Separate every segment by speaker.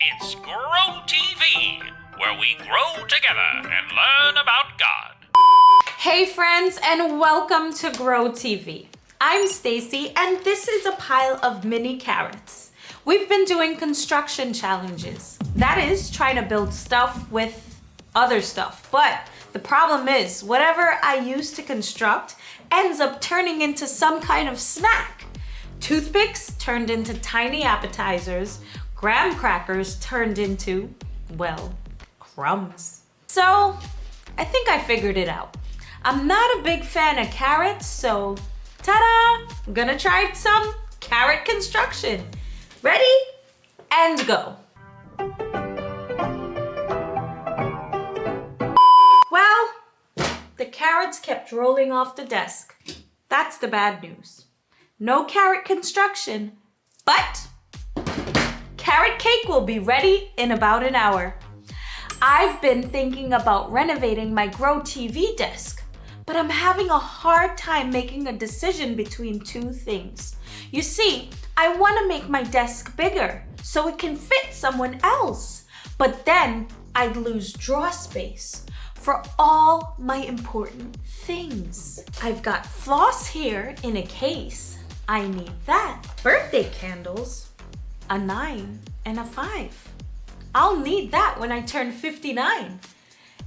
Speaker 1: It's Grow TV, where we grow together and learn about God.
Speaker 2: Hey friends, and welcome to Grow TV. I'm Stacy, and this is a pile of mini carrots. We've been doing construction challenges. That is, trying to build stuff with other stuff. But the problem is, whatever I use to construct ends up turning into some kind of snack. Toothpicks turned into tiny appetizers, graham crackers turned into, well, crumbs. So, I think I figured it out. I'm not a big fan of carrots, so ta-da! I'm gonna try some carrot construction. Ready? And go. Well, the carrots kept rolling off the desk. That's the bad news. No carrot construction, but carrot cake will be ready in about an hour. I've been thinking about renovating my Grow TV desk, but I'm having a hard time making a decision between two things. You see, I want to make my desk bigger so it can fit someone else, but then I'd lose drawer space for all my important things. I've got floss here in a case. I need that. Birthday candles, a 9 and a 5. I'll need that when I turn 59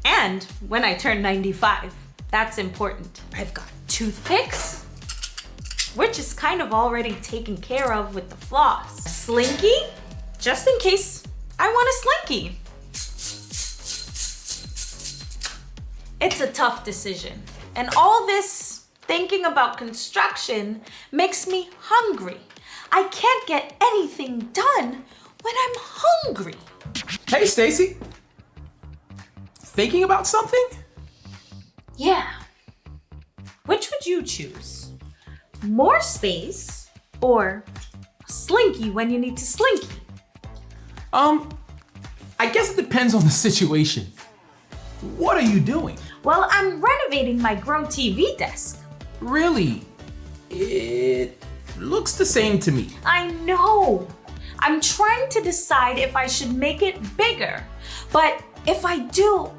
Speaker 2: and when I turn 95. That's important. I've got toothpicks, which is kind of already taken care of with the floss. A slinky, just in case I want a slinky. It's a tough decision. And all this thinking about construction makes me hungry. I can't get anything done when I'm hungry.
Speaker 3: Hey, Stacy. Thinking about something?
Speaker 2: Yeah. Which would you choose? More space or slinky when you need to slinky?
Speaker 3: I guess it depends on the situation. What are you doing?
Speaker 2: Well, I'm renovating my Grow TV desk.
Speaker 3: Really? It looks the same to me.
Speaker 2: I know. I'm trying to decide if I should make it bigger. But if I do,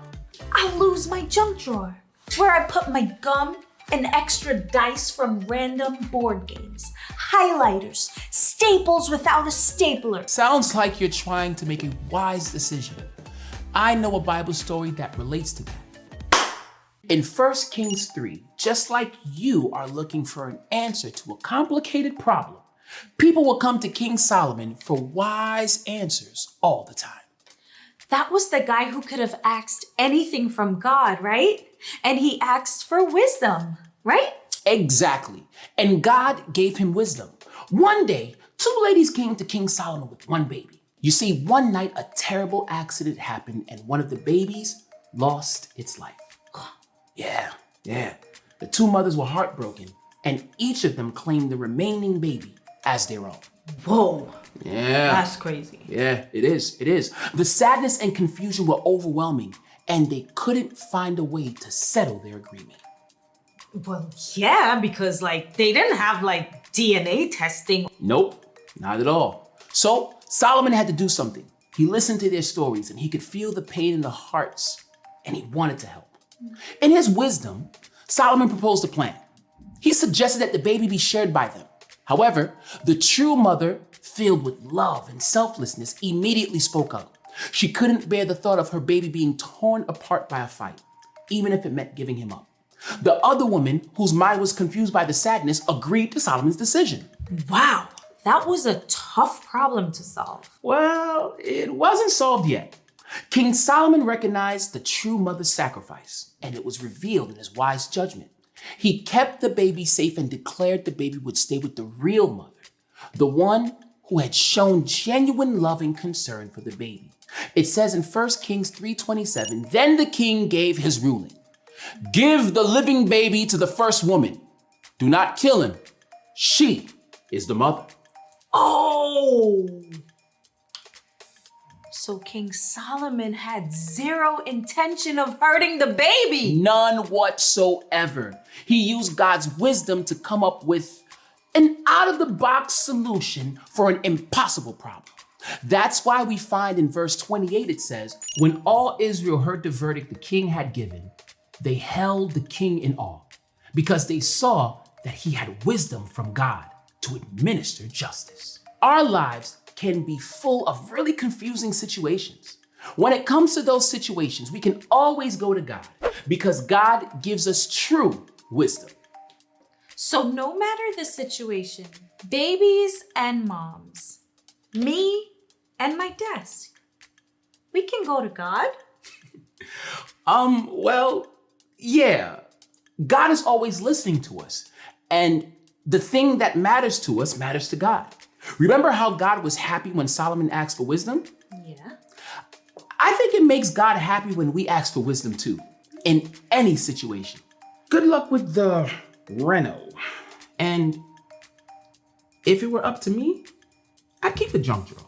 Speaker 2: I'll lose my junk drawer where I put my gum and extra dice from random board games, highlighters, staples without a stapler.
Speaker 3: Sounds like you're trying to make a wise decision. I know a Bible story that relates to that. In 1 Kings 3, just like you are looking for an answer to a complicated problem, people will come to King Solomon for wise answers all the time.
Speaker 2: That was the guy who could have asked anything from God, right? And he asked for wisdom, right?
Speaker 3: Exactly. And God gave him wisdom. One day, two ladies came to King Solomon with one baby. You see, one night a terrible accident happened and one of the babies lost its life. Yeah. The two mothers were heartbroken and each of them claimed the remaining baby as their own.
Speaker 2: Whoa.
Speaker 3: Yeah.
Speaker 2: That's crazy.
Speaker 3: Yeah, it is. The sadness and confusion were overwhelming and they couldn't find a way to settle their agreement.
Speaker 2: Well, yeah, because they didn't have DNA testing.
Speaker 3: Nope, not at all. So Solomon had to do something. He listened to their stories and he could feel the pain in their hearts and he wanted to help. In his wisdom, Solomon proposed a plan. He suggested that the baby be shared by them. However, the true mother, filled with love and selflessness, immediately spoke up. She couldn't bear the thought of her baby being torn apart by a fight, even if it meant giving him up. The other woman, whose mind was confused by the sadness, agreed to Solomon's decision.
Speaker 2: Wow, that was a tough problem to solve.
Speaker 3: Well, it wasn't solved yet. King Solomon recognized the true mother's sacrifice, and it was revealed in his wise judgment. He kept the baby safe and declared the baby would stay with the real mother, the one who had shown genuine love and concern for the baby. It says in 1 Kings 3:27, then the king gave his ruling. Give the living baby to the first woman. Do not kill him. She is the mother.
Speaker 2: Oh! So King Solomon had zero intention of hurting the baby.
Speaker 3: None whatsoever. He used God's wisdom to come up with an out-of-the-box solution for an impossible problem. That's why we find in verse 28 it says, when all Israel heard the verdict the king had given, they held the king in awe because they saw that he had wisdom from God to administer justice. Our lives can be full of really confusing situations. When it comes to those situations, we can always go to God because God gives us true wisdom.
Speaker 2: So no matter the situation, babies and moms, me and my desk, we can go to God?
Speaker 3: Well, yeah. God is always listening to us. And the thing that matters to us matters to God. Remember how God was happy when Solomon asked for wisdom?
Speaker 2: Yeah.
Speaker 3: I think it makes God happy when we ask for wisdom too, in any situation. Good luck with the reno. And if it were up to me, I'd keep the junk drawer.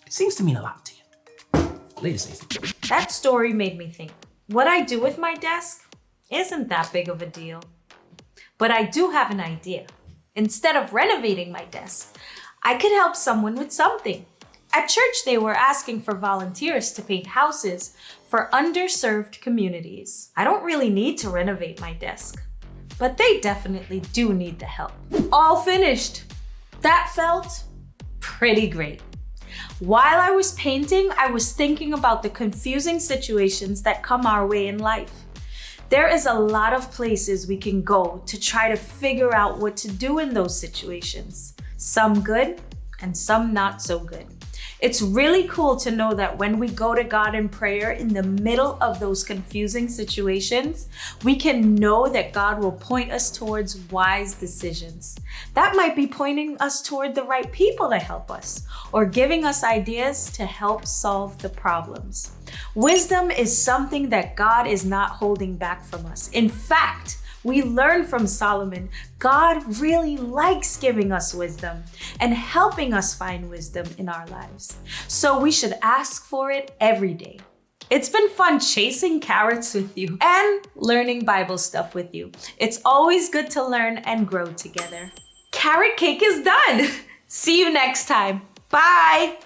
Speaker 3: It seems to mean a lot to you. Later, Stacey.
Speaker 2: That story made me think, what I do with my desk isn't that big of a deal. But I do have an idea. Instead of renovating my desk, I could help someone with something. At church, they were asking for volunteers to paint houses for underserved communities. I don't really need to renovate my desk, but they definitely do need the help. All finished. That felt pretty great. While I was painting, I was thinking about the confusing situations that come our way in life. There is a lot of places we can go to try to figure out what to do in those situations. Some good and some not so good. It's really cool to know that when we go to God in prayer in the middle of those confusing situations, we can know that God will point us towards wise decisions. That might be pointing us toward the right people to help us, or giving us ideas to help solve the problems. Wisdom is something that God is not holding back from us. In fact, we learn from Solomon, God really likes giving us wisdom and helping us find wisdom in our lives. So we should ask for it every day. It's been fun chasing carrots with you and learning Bible stuff with you. It's always good to learn and grow together. Carrot cake is done. See you next time. Bye.